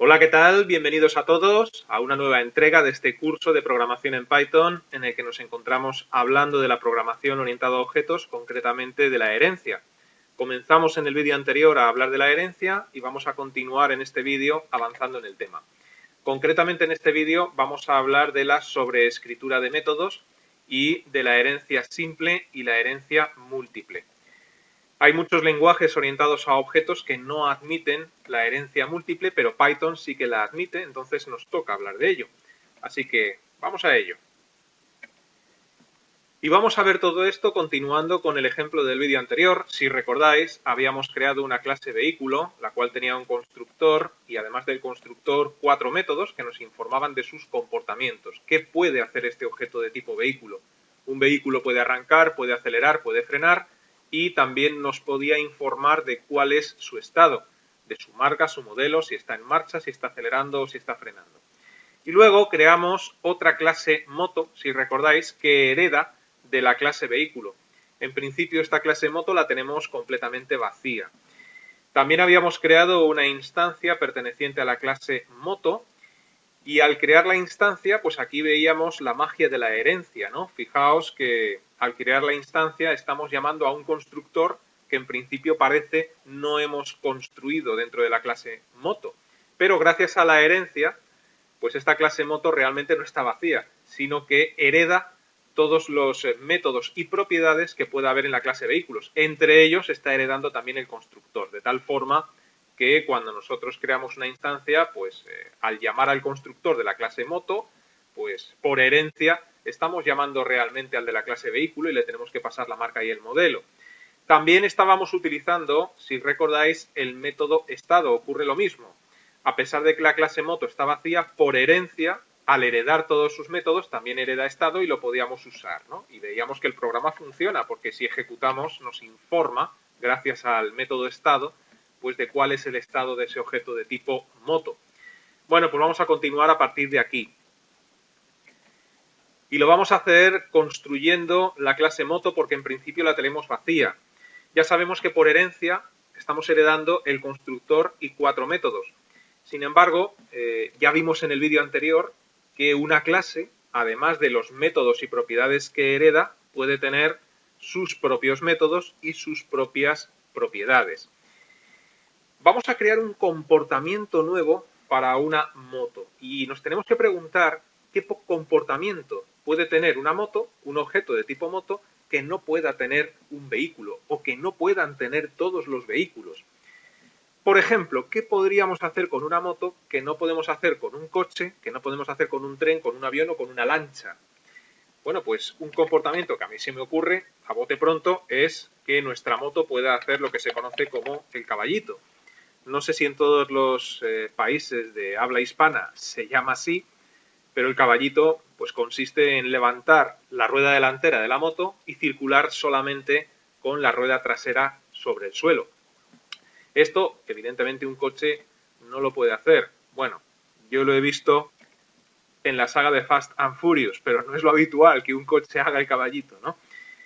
Hola, ¿qué tal? Bienvenidos a todos a una nueva entrega de este curso de programación en Python en el que nos encontramos hablando de la programación orientada a objetos, concretamente de la herencia. Comenzamos en el vídeo anterior a hablar de la herencia y vamos a continuar en este vídeo avanzando en el tema. Concretamente en este vídeo vamos a hablar de la sobreescritura de métodos y de la herencia simple y la herencia múltiple. Hay muchos lenguajes orientados a objetos que no admiten la herencia múltiple, pero Python sí que la admite, entonces nos toca hablar de ello. Así que vamos a ello. Y vamos a ver todo esto continuando con el ejemplo del vídeo anterior. Si recordáis, habíamos creado una clase vehículo, la cual tenía un constructor y además del constructor 4 métodos que nos informaban de sus comportamientos. ¿Qué puede hacer este objeto de tipo vehículo? Un vehículo puede arrancar, puede acelerar, puede frenar y también nos podía informar de cuál es su estado, de su marca, su modelo, si está en marcha, si está acelerando o si está frenando. Y luego creamos otra clase moto, si recordáis, que hereda de la clase vehículo. En principio esta clase moto la tenemos completamente vacía. También habíamos creado una instancia perteneciente a la clase moto y al crear la instancia, pues aquí veíamos la magia de la herencia, ¿no? Fijaos que al crear la instancia estamos llamando a un constructor que en principio parece no hemos construido dentro de la clase moto. Pero gracias a la herencia, pues esta clase moto realmente no está vacía, sino que hereda todos los métodos y propiedades que pueda haber en la clase vehículos. Entre ellos está heredando también el constructor, de tal forma que cuando nosotros creamos una instancia, pues al llamar al constructor de la clase moto, pues por herencia estamos llamando realmente al de la clase vehículo y le tenemos que pasar la marca y el modelo. También estábamos utilizando, si recordáis, el método estado. Ocurre lo mismo. A pesar de que la clase moto está vacía, por herencia, al heredar todos sus métodos, también hereda estado y lo podíamos usar, ¿no? Y veíamos que el programa funciona porque si ejecutamos nos informa, gracias al método estado, pues de cuál es el estado de ese objeto de tipo moto. Bueno, pues vamos a continuar a partir de aquí. Y lo vamos a hacer construyendo la clase moto porque en principio la tenemos vacía. Ya sabemos que por herencia estamos heredando el constructor y 4 métodos. Sin embargo, ya vimos en el vídeo anterior que una clase, además de los métodos y propiedades que hereda, puede tener sus propios métodos y sus propias propiedades. Vamos a crear un comportamiento nuevo para una moto y nos tenemos que preguntar qué comportamiento puede tener una moto, un objeto de tipo moto, que no pueda tener un vehículo o que no puedan tener todos los vehículos. Por ejemplo, ¿qué podríamos hacer con una moto que no podemos hacer con un coche, que no podemos hacer con un tren, con un avión o con una lancha? Bueno, pues un comportamiento que a mí se me ocurre, a bote pronto, es que nuestra moto pueda hacer lo que se conoce como el caballito. No sé si en todos los países de habla hispana se llama así, pero el caballito pues consiste en levantar la rueda delantera de la moto y circular solamente con la rueda trasera sobre el suelo. Esto, evidentemente, un coche no lo puede hacer. Bueno, yo lo he visto en la saga de Fast and Furious, pero no es lo habitual que un coche haga el caballito, ¿no?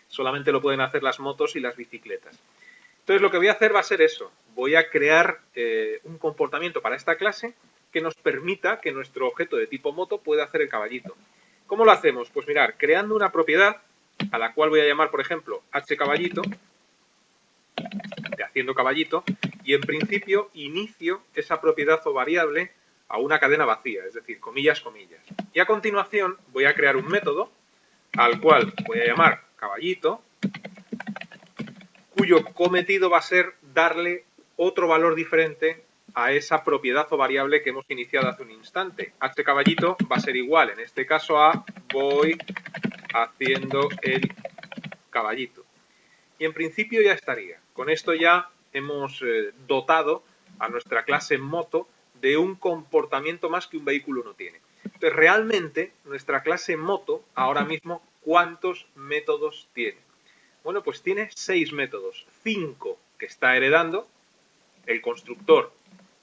Solamente lo pueden hacer las motos y las bicicletas. Entonces lo que voy a hacer va a ser eso. Voy a crear un comportamiento para esta clase que nos permita que nuestro objeto de tipo moto pueda hacer el caballito. ¿Cómo lo hacemos? Pues mirar, creando una propiedad a la cual voy a llamar, por ejemplo, hCaballito, de haciendo caballito, y en principio inicio esa propiedad o variable a una cadena vacía, es decir, comillas, comillas. Y a continuación voy a crear un método al cual voy a llamar caballito, cuyo cometido va a ser darle otro valor diferente a esa propiedad o variable que hemos iniciado hace un instante. hCaballito va a ser igual, en este caso, a voy haciendo el caballito. Y en principio ya estaría. Con esto ya hemos dotado a nuestra clase moto de un comportamiento más que un vehículo no tiene. Entonces, realmente, nuestra clase moto, ahora mismo, ¿cuántos métodos tiene? Bueno, pues tiene 6 métodos. 5 que está heredando, el constructor,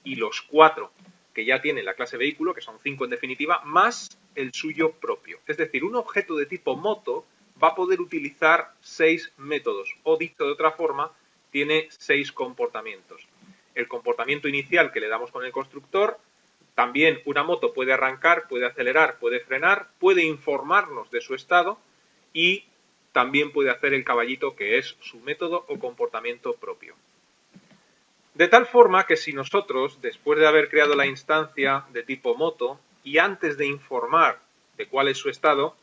y los 4 que ya tiene la clase vehículo, que son 5 en definitiva, más el suyo propio. Es decir, un objeto de tipo moto va a poder utilizar 6 métodos, o dicho de otra forma, tiene 6 comportamientos. El comportamiento inicial que le damos con el constructor, También una moto puede arrancar, puede acelerar, puede frenar, puede informarnos de su estado y también puede hacer el caballito, que es su método o comportamiento propio. De tal forma que si nosotros, después de haber creado la instancia de tipo moto y antes de informar de cuál es su estado,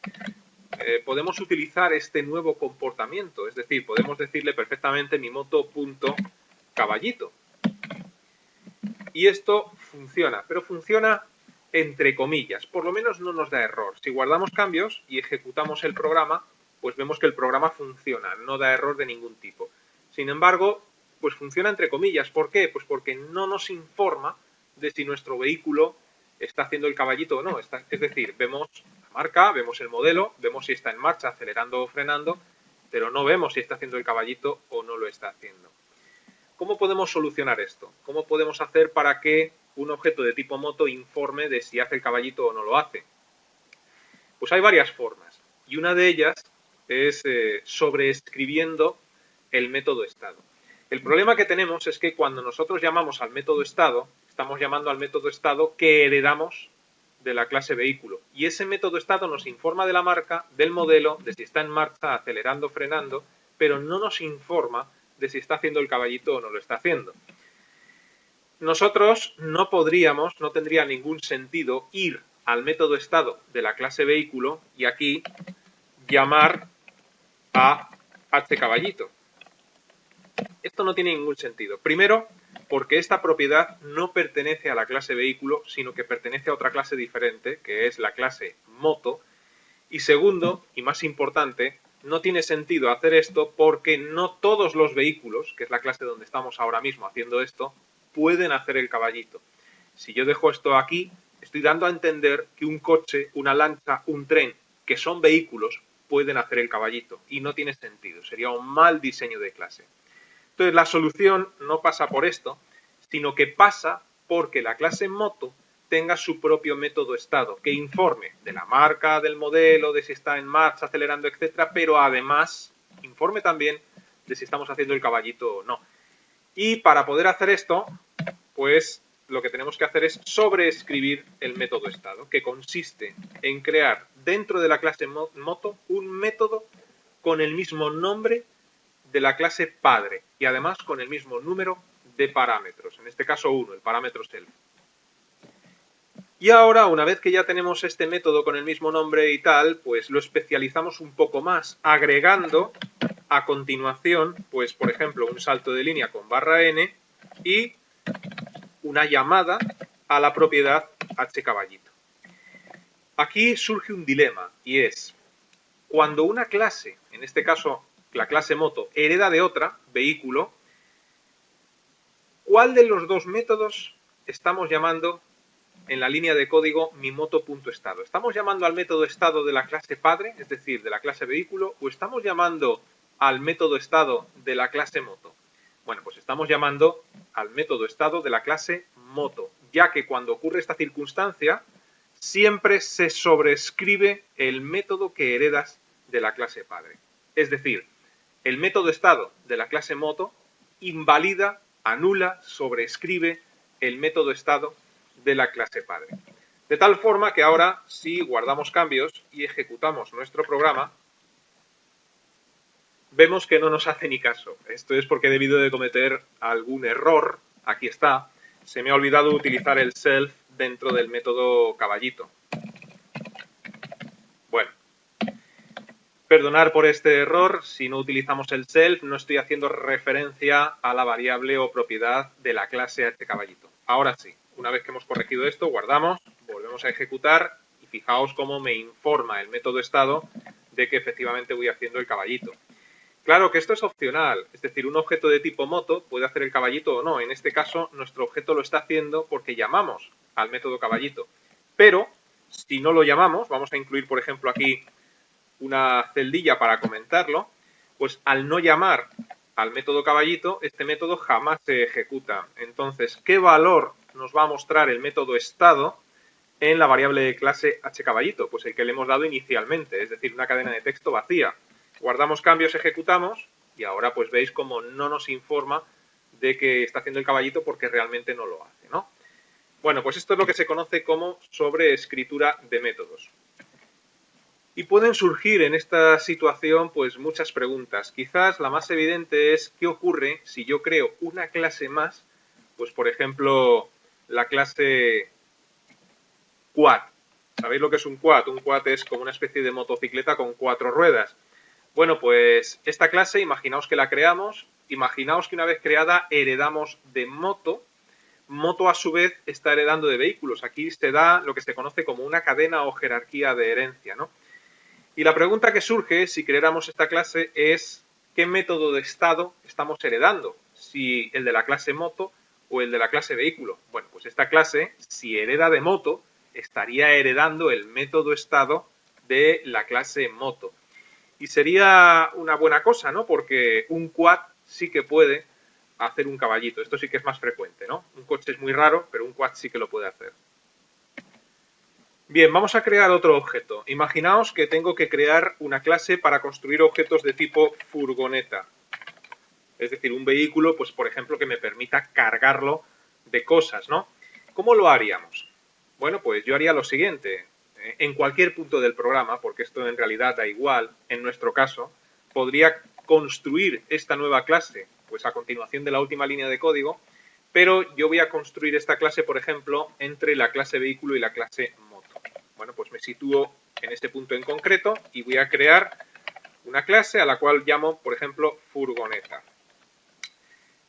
podemos utilizar este nuevo comportamiento. Es decir, podemos decirle perfectamente mi moto.caballito. Y esto funciona, pero funciona entre comillas. Por lo menos no nos da error. Si guardamos cambios y ejecutamos el programa, pues vemos que el programa funciona, no da error de ningún tipo. Sin embargo, pues funciona entre comillas. ¿Por qué? Pues porque no nos informa de si nuestro vehículo está haciendo el caballito o no. Es decir, vemos la marca, vemos el modelo, vemos si está en marcha, acelerando o frenando, pero no vemos si está haciendo el caballito o no lo está haciendo. ¿Cómo podemos solucionar esto? ¿Cómo podemos hacer para que un objeto de tipo moto informe de si hace el caballito o no lo hace? Pues hay varias formas, y una de ellas es sobreescribiendo el método estado. El problema que tenemos es que cuando nosotros llamamos al método estado, estamos llamando al método estado que heredamos de la clase vehículo. Y ese método estado nos informa de la marca, del modelo, de si está en marcha, acelerando, frenando, pero no nos informa de si está haciendo el caballito o no lo está haciendo. Nosotros no podríamos, no tendría ningún sentido ir al método estado de la clase vehículo y aquí llamar a hCaballito. Esto no tiene ningún sentido. Primero, porque esta propiedad no pertenece a la clase vehículo, sino que pertenece a otra clase diferente, que es la clase moto. Y segundo, y más importante, no tiene sentido hacer esto porque no todos los vehículos, que es la clase donde estamos ahora mismo haciendo esto, pueden hacer el caballito. Si yo dejo esto aquí, estoy dando a entender que un coche, una lancha, un tren, que son vehículos, pueden hacer el caballito. Y no tiene sentido, sería un mal diseño de clase. Entonces la solución no pasa por esto, sino que pasa porque la clase moto tenga su propio método estado, que informe de la marca, del modelo, de si está en marcha, acelerando, etcétera, pero además informe también de si estamos haciendo el caballito o no. Y para poder hacer esto, pues lo que tenemos que hacer es sobreescribir el método estado, que consiste en crear dentro de la clase moto un método con el mismo nombre de la clase padre y además con el mismo número de parámetros, en este caso 1, el parámetro self. Y ahora, una vez que ya tenemos este método con el mismo nombre y tal, pues lo especializamos un poco más, agregando a continuación, pues por ejemplo, un salto de línea con barra n y una llamada a la propiedad hCaballito. Aquí surge un dilema y es, cuando una clase, en este caso la clase moto, hereda de otra, vehículo, ¿cuál de los dos métodos estamos llamando en la línea de código mi moto.estado? ¿Estamos llamando al método estado de la clase padre, es decir, de la clase vehículo, o estamos llamando al método estado de la clase moto? Bueno, pues estamos llamando al método estado de la clase moto, ya que cuando ocurre esta circunstancia, siempre se sobrescribe el método que heredas de la clase padre. Es decir, el método estado de la clase moto invalida, anula, sobrescribe el método estado de la clase padre. De tal forma que ahora, si guardamos cambios y ejecutamos nuestro programa, vemos que no nos hace ni caso. Esto es porque he debido de cometer algún error. Aquí está. Se me ha olvidado utilizar el self dentro del método caballito. Bueno, perdonar por este error. Si no utilizamos el self, no estoy haciendo referencia a la variable o propiedad de la clase hCaballito. Ahora sí, una vez que hemos corregido esto, guardamos, volvemos a ejecutar y fijaos cómo me informa el método estado de que efectivamente voy haciendo el caballito. Claro que esto es opcional, es decir, un objeto de tipo moto puede hacer el caballito o no. En este caso, nuestro objeto lo está haciendo porque llamamos al método caballito. Pero, si no lo llamamos, vamos a incluir, por ejemplo, aquí una celdilla para comentarlo, pues al no llamar al método caballito, este método jamás se ejecuta. Entonces, ¿qué valor nos va a mostrar el método estado en la variable de clase hCaballito? Pues el que le hemos dado inicialmente, es decir, una cadena de texto vacía. Guardamos cambios, ejecutamos y ahora pues veis como no nos informa de que está haciendo el caballito porque realmente no lo hace, ¿no? Bueno, Bueno, pues esto es lo que se conoce como sobreescritura de métodos. Y pueden surgir en esta situación pues muchas preguntas. Quizás la más evidente es qué ocurre si yo creo una clase más, pues por ejemplo la clase quad. ¿Sabéis lo que es un quad? Un quad es como una especie de motocicleta con 4 ruedas. Bueno, pues esta clase, imaginaos que la creamos, imaginaos que una vez creada heredamos de moto. Moto a su vez está heredando de vehículos. Aquí se da lo que se conoce como una cadena o jerarquía de herencia, ¿no? Y la pregunta que surge si creáramos esta clase es ¿qué método de estado estamos heredando? Si el de la clase moto o el de la clase vehículo. Bueno, pues esta clase, si hereda de moto, estaría heredando el método estado de la clase moto. Y sería una buena cosa, ¿no? Porque un quad sí que puede hacer un caballito. Esto sí que es más frecuente, ¿no? Un coche es muy raro, pero un quad sí que lo puede hacer. Bien, vamos a crear otro objeto. Imaginaos que tengo que crear una clase para construir objetos de tipo furgoneta. Es decir, un vehículo, pues por ejemplo, que me permita cargarlo de cosas, ¿no? ¿Cómo lo haríamos? Bueno, pues yo haría lo siguiente. En cualquier punto del programa, porque esto en realidad da igual, en nuestro caso, podría construir esta nueva clase, pues a continuación de la última línea de código, pero yo voy a construir esta clase, por ejemplo, entre la clase vehículo y la clase moto. Bueno, pues me sitúo en este punto en concreto y voy a crear una clase a la cual llamo, por ejemplo, furgoneta.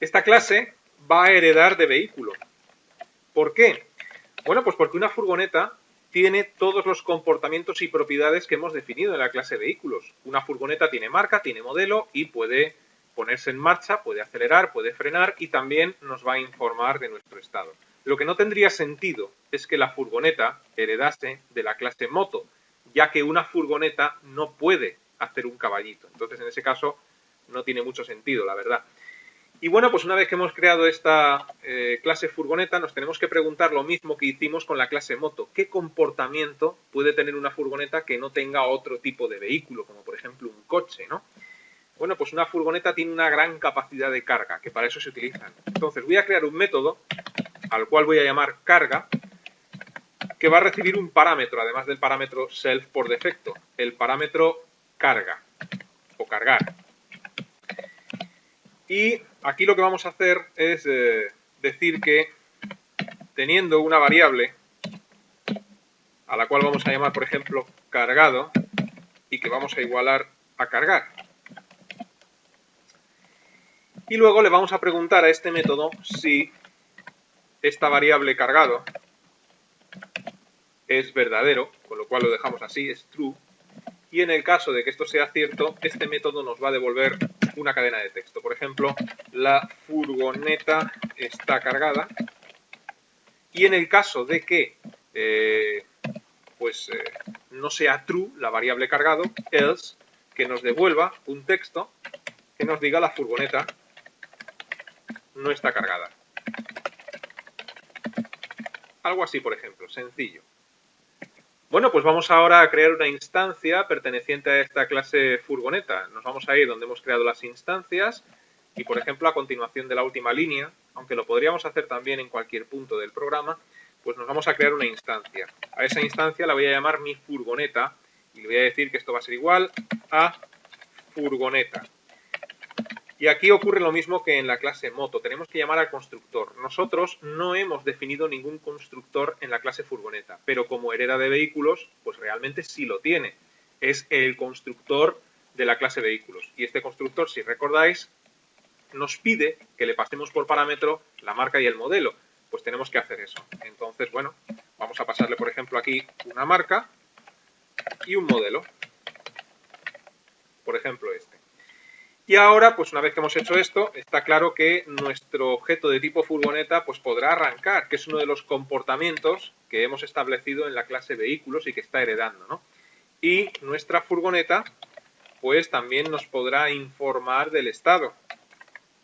Esta clase va a heredar de vehículo. ¿Por qué? Bueno, pues porque una furgoneta tiene todos los comportamientos y propiedades que hemos definido en la clase vehículos. Una furgoneta tiene marca, tiene modelo y puede ponerse en marcha, puede acelerar, puede frenar y también nos va a informar de nuestro estado. Lo que no tendría sentido es que la furgoneta heredase de la clase moto, ya que una furgoneta no puede hacer un caballito. Entonces, en ese caso, no tiene mucho sentido, la verdad. Y bueno, pues una vez que hemos creado esta clase furgoneta, nos tenemos que preguntar lo mismo que hicimos con la clase moto. ¿Qué comportamiento puede tener una furgoneta que no tenga otro tipo de vehículo, como por ejemplo un coche, ¿no? Bueno, pues una furgoneta tiene una gran capacidad de carga, que para eso se utilizan. Entonces voy a crear un método al cual voy a llamar carga, que va a recibir un parámetro, además del parámetro self por defecto, el parámetro carga o cargar. Y aquí lo que vamos a hacer es decir que teniendo una variable a la cual vamos a llamar, por ejemplo, cargado y que vamos a igualar a cargar. Y luego le vamos a preguntar a este método si esta variable cargado es verdadero, con lo cual lo dejamos así, es true. Y en el caso de que esto sea cierto, este método nos va a devolver una cadena de texto. Por ejemplo, la furgoneta está cargada. Y en el caso de que no sea true la variable cargado, else, que nos devuelva un texto que nos diga la furgoneta no está cargada. Algo así, por ejemplo, sencillo. Bueno, pues vamos ahora a crear una instancia perteneciente a esta clase furgoneta. Nos vamos a ir donde hemos creado las instancias y, por ejemplo, a continuación de la última línea, aunque lo podríamos hacer también en cualquier punto del programa, pues nos vamos a crear una instancia. A esa instancia la voy a llamar mi furgoneta y le voy a decir que esto va a ser igual a furgoneta. Y aquí ocurre lo mismo que en la clase moto. Tenemos que llamar al constructor. Nosotros no hemos definido ningún constructor en la clase furgoneta, pero como hereda de vehículos, pues realmente sí lo tiene. Es el constructor de la clase vehículos. Y este constructor, si recordáis, nos pide que le pasemos por parámetro la marca y el modelo. Pues tenemos que hacer eso. Entonces, bueno, vamos a pasarle, por ejemplo, aquí una marca y un modelo. Por ejemplo, este. Y ahora, pues una vez que hemos hecho esto, está claro que nuestro objeto de tipo furgoneta pues podrá arrancar, que es uno de los comportamientos que hemos establecido en la clase vehículos y que está heredando, ¿no? Y nuestra furgoneta pues también nos podrá informar del estado,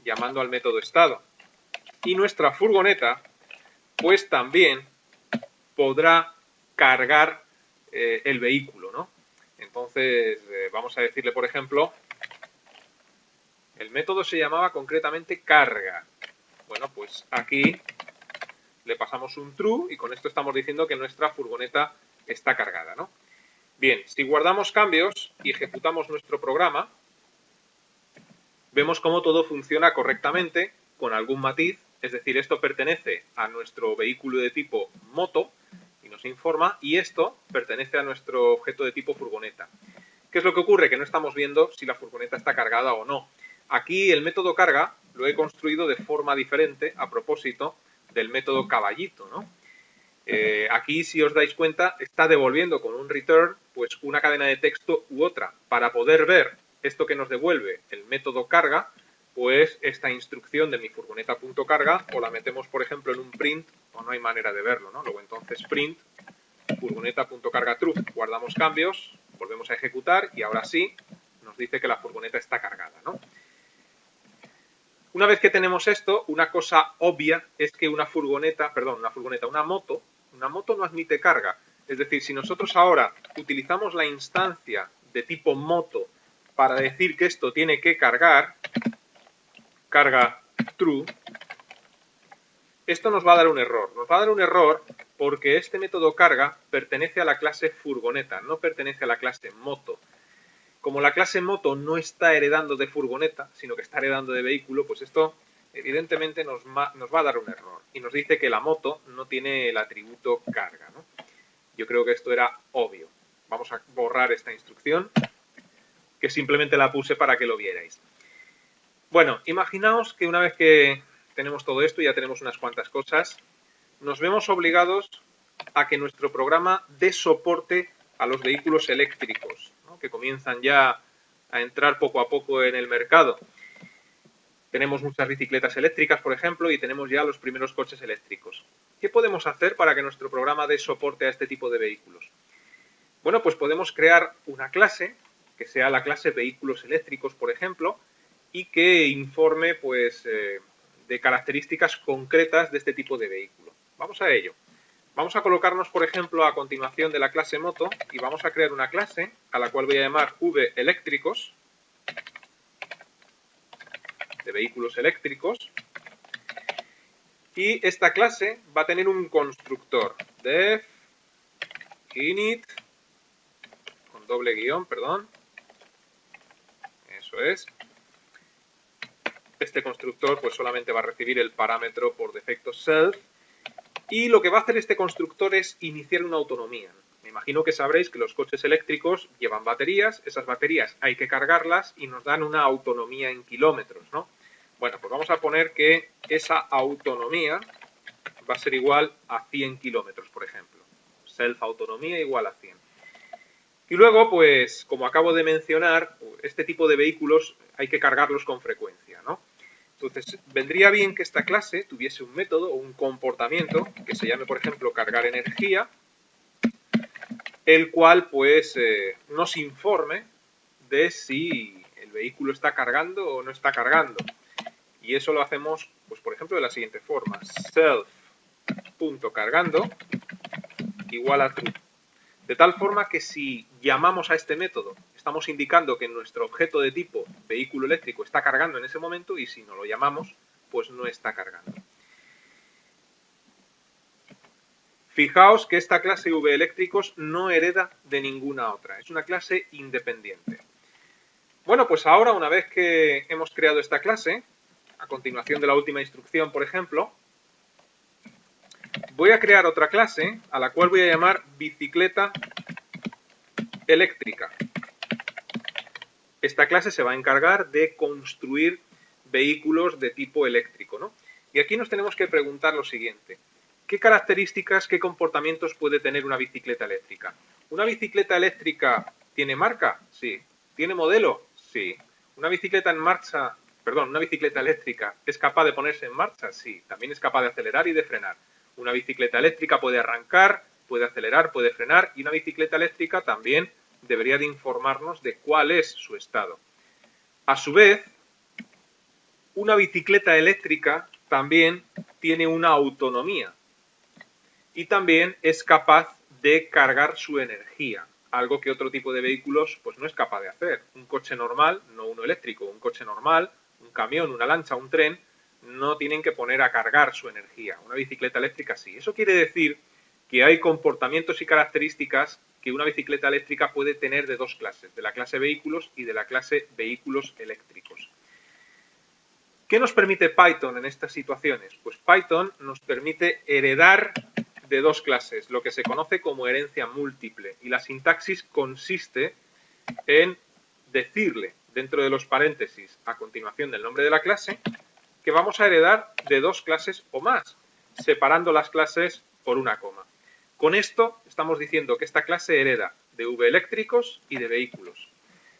llamando al método estado. Y nuestra furgoneta pues también podrá cargar el vehículo, ¿no? Entonces vamos a decirle, por ejemplo, el método se llamaba concretamente carga. Bueno, pues aquí le pasamos un true y con esto estamos diciendo que nuestra furgoneta está cargada, ¿no? Bien, si guardamos cambios y ejecutamos nuestro programa, vemos cómo todo funciona correctamente, con algún matiz, es decir, esto pertenece a nuestro vehículo de tipo moto y nos informa, y esto pertenece a nuestro objeto de tipo furgoneta. ¿Qué es lo que ocurre? Que no estamos viendo si la furgoneta está cargada o no. Aquí el método carga lo he construido de forma diferente a propósito del método caballito, ¿no? Aquí, si os dais cuenta, está devolviendo con un return pues una cadena de texto u otra. Para poder ver esto que nos devuelve el método carga, pues esta instrucción de mi furgoneta.carga o la metemos, por ejemplo, en un print o no hay manera de verlo, ¿no? Luego entonces print furgoneta.carga true, guardamos cambios, volvemos a ejecutar y ahora sí nos dice que la furgoneta está cargada, ¿no? Una vez que tenemos esto, una cosa obvia es que una moto no admite carga. Es decir, si nosotros ahora utilizamos la instancia de tipo moto para decir que esto tiene que cargar, carga true, esto nos va a dar un error. Nos va a dar un error porque este método carga pertenece a la clase furgoneta, no pertenece a la clase moto. Como la clase moto no está heredando de furgoneta, sino que está heredando de vehículo, pues esto evidentemente nos va a dar un error. Y nos dice que la moto no tiene el atributo carga, ¿no? Yo creo que esto era obvio. Vamos a borrar esta instrucción, que simplemente la puse para que lo vierais. Bueno, imaginaos que una vez que tenemos todo esto, ya tenemos unas cuantas cosas, nos vemos obligados a que nuestro programa dé soporte a los vehículos eléctricos, ¿no? Que comienzan ya a entrar poco a poco en el mercado. Tenemos muchas bicicletas eléctricas, por ejemplo, y tenemos ya los primeros coches eléctricos. ¿Qué podemos hacer para que nuestro programa dé soporte a este tipo de vehículos? Bueno, pues podemos crear una clase, que sea la clase vehículos eléctricos, por ejemplo, y que informe pues, de características concretas de este tipo de vehículo. Vamos a ello. Vamos a colocarnos, por ejemplo, a continuación de la clase moto y vamos a crear una clase a la cual voy a llamar velectricos, de vehículos eléctricos, y esta clase va a tener un constructor, def init, con doble guión, perdón, eso es. Este constructor pues solamente va a recibir el parámetro por defecto self, y lo que va a hacer este constructor es iniciar una autonomía. Me imagino que sabréis que los coches eléctricos llevan baterías, esas baterías hay que cargarlas y nos dan una autonomía en kilómetros, ¿no? Bueno, pues vamos a poner que esa autonomía va a ser igual a 100 kilómetros, por ejemplo. Self-autonomía igual a 100. Y luego, pues, como acabo de mencionar, este tipo de vehículos hay que cargarlos con frecuencia, ¿no? Entonces, vendría bien que esta clase tuviese un método o un comportamiento que se llame, por ejemplo, cargar energía, el cual, pues, nos informe de si el vehículo está cargando o no está cargando. Y eso lo hacemos, pues, por ejemplo, de la siguiente forma. Self.cargando igual a true. De tal forma que si llamamos a este método, estamos indicando que nuestro objeto de tipo vehículo eléctrico está cargando en ese momento, y si no lo llamamos, pues no está cargando. Fijaos que esta clase velectricos no hereda de ninguna otra, es una clase independiente. Bueno, pues ahora, una vez que hemos creado esta clase, a continuación de la última instrucción, por ejemplo, voy a crear otra clase a la cual voy a llamar bicicleta eléctrica. Esta clase se va a encargar de construir vehículos de tipo eléctrico, ¿no? Y aquí nos tenemos que preguntar lo siguiente. ¿Qué características, qué comportamientos puede tener una bicicleta eléctrica? ¿Una bicicleta eléctrica tiene marca? Sí. ¿Tiene modelo? Sí. ¿Una bicicleta eléctrica es capaz de ponerse en marcha? Sí. También es capaz de acelerar y de frenar. Una bicicleta eléctrica puede arrancar, puede acelerar, puede frenar, y una bicicleta eléctrica también debería de informarnos de cuál es su estado. A su vez, una bicicleta eléctrica también tiene una autonomía y también es capaz de cargar su energía, algo que otro tipo de vehículos pues no es capaz de hacer. Un coche normal, no uno eléctrico, un coche normal, un camión, una lancha, un tren, no tienen que poner a cargar su energía. Una bicicleta eléctrica sí. Eso quiere decir que hay comportamientos y características que una bicicleta eléctrica puede tener de dos clases, de la clase vehículos y de la clase vehículos eléctricos. ¿Qué nos permite Python en estas situaciones? Pues Python nos permite heredar de dos clases, lo que se conoce como herencia múltiple. Y la sintaxis consiste en decirle, dentro de los paréntesis, a continuación del nombre de la clase, que vamos a heredar de dos clases o más, separando las clases por una coma. Con esto estamos diciendo que esta clase hereda de V-eléctricos y de vehículos.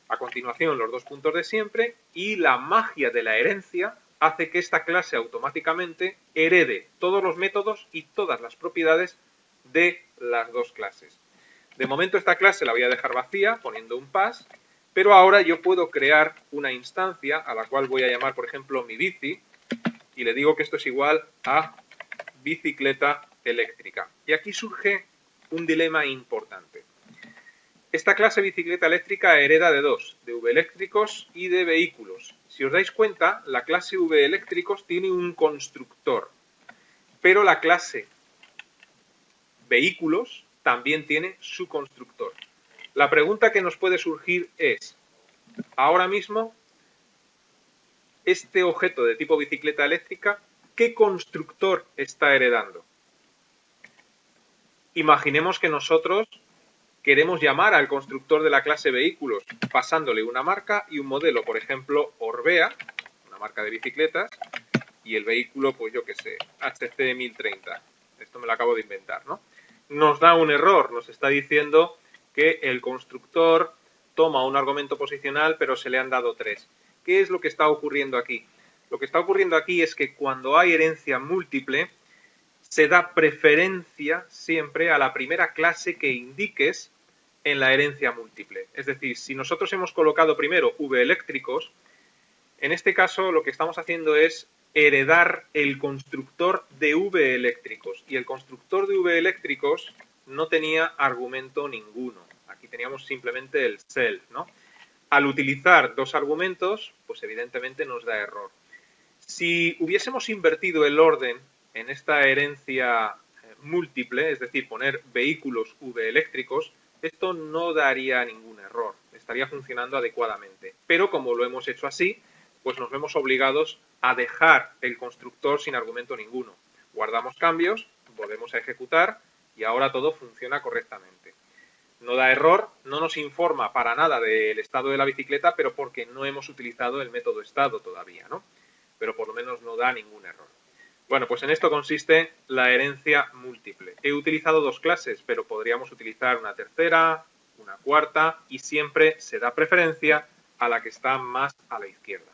A continuación, los dos puntos de siempre, y la magia de la herencia hace que esta clase automáticamente herede todos los métodos y todas las propiedades de las dos clases. De momento esta clase la voy a dejar vacía poniendo un pass, pero ahora yo puedo crear una instancia a la cual voy a llamar, por ejemplo, mi bici, y le digo que esto es igual a bicicleta eléctrica. Y aquí surge un dilema importante. Esta clase bicicleta eléctrica hereda de dos, de V-eléctricos y de vehículos. Si os dais cuenta, la clase V-eléctricos tiene un constructor, pero la clase vehículos también tiene su constructor. La pregunta que nos puede surgir es, ahora mismo, este objeto de tipo bicicleta eléctrica, ¿qué constructor está heredando? Imaginemos que nosotros queremos llamar al constructor de la clase vehículos pasándole una marca y un modelo, por ejemplo, Orbea, una marca de bicicletas, y el vehículo, pues yo qué sé, HC 1030. Esto me lo acabo de inventar, ¿no? Nos da un error, nos está diciendo que el constructor toma un argumento posicional, pero se le han dado tres. ¿Qué es lo que está ocurriendo aquí? Lo que está ocurriendo aquí es que cuando hay herencia múltiple, se da preferencia siempre a la primera clase que indiques en la herencia múltiple. Es decir, si nosotros hemos colocado primero V-eléctricos, en este caso lo que estamos haciendo es heredar el constructor de V-eléctricos. Y el constructor de V-eléctricos no tenía argumento ninguno. Aquí teníamos simplemente el self, ¿no? Al utilizar dos argumentos, pues evidentemente nos da error. Si hubiésemos invertido el orden en esta herencia múltiple, es decir, poner vehículos V-eléctricos, esto no daría ningún error, estaría funcionando adecuadamente. Pero como lo hemos hecho así, pues nos vemos obligados a dejar el constructor sin argumento ninguno. Guardamos cambios, volvemos a ejecutar y ahora todo funciona correctamente. No da error, no nos informa para nada del estado de la bicicleta, pero porque no hemos utilizado el método estado todavía, ¿no? Pero por lo menos no da ningún error. Bueno, pues en esto consiste la herencia múltiple. He utilizado dos clases, pero podríamos utilizar una tercera, una cuarta, y siempre se da preferencia a la que está más a la izquierda.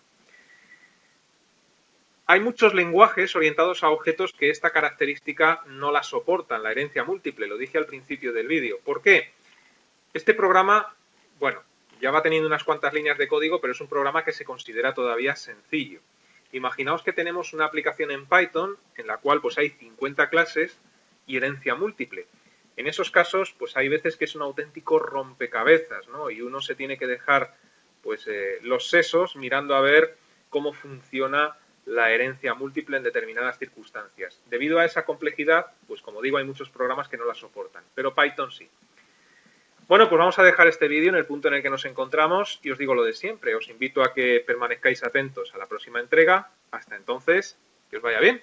Hay muchos lenguajes orientados a objetos que esta característica no la soportan, la herencia múltiple, lo dije al principio del vídeo. ¿Por qué? Este programa, bueno, ya va teniendo unas cuantas líneas de código, pero es un programa que se considera todavía sencillo. Imaginaos que tenemos una aplicación en Python en la cual pues hay 50 clases y herencia múltiple. En esos casos pues hay veces que es un auténtico rompecabezas, ¿no? Y uno se tiene que dejar pues los sesos mirando a ver cómo funciona la herencia múltiple en determinadas circunstancias. Debido a esa complejidad, pues como digo, hay muchos programas que no la soportan, pero Python sí. Bueno, pues vamos a dejar este vídeo en el punto en el que nos encontramos y os digo lo de siempre. Os invito a que permanezcáis atentos a la próxima entrega. Hasta entonces, que os vaya bien.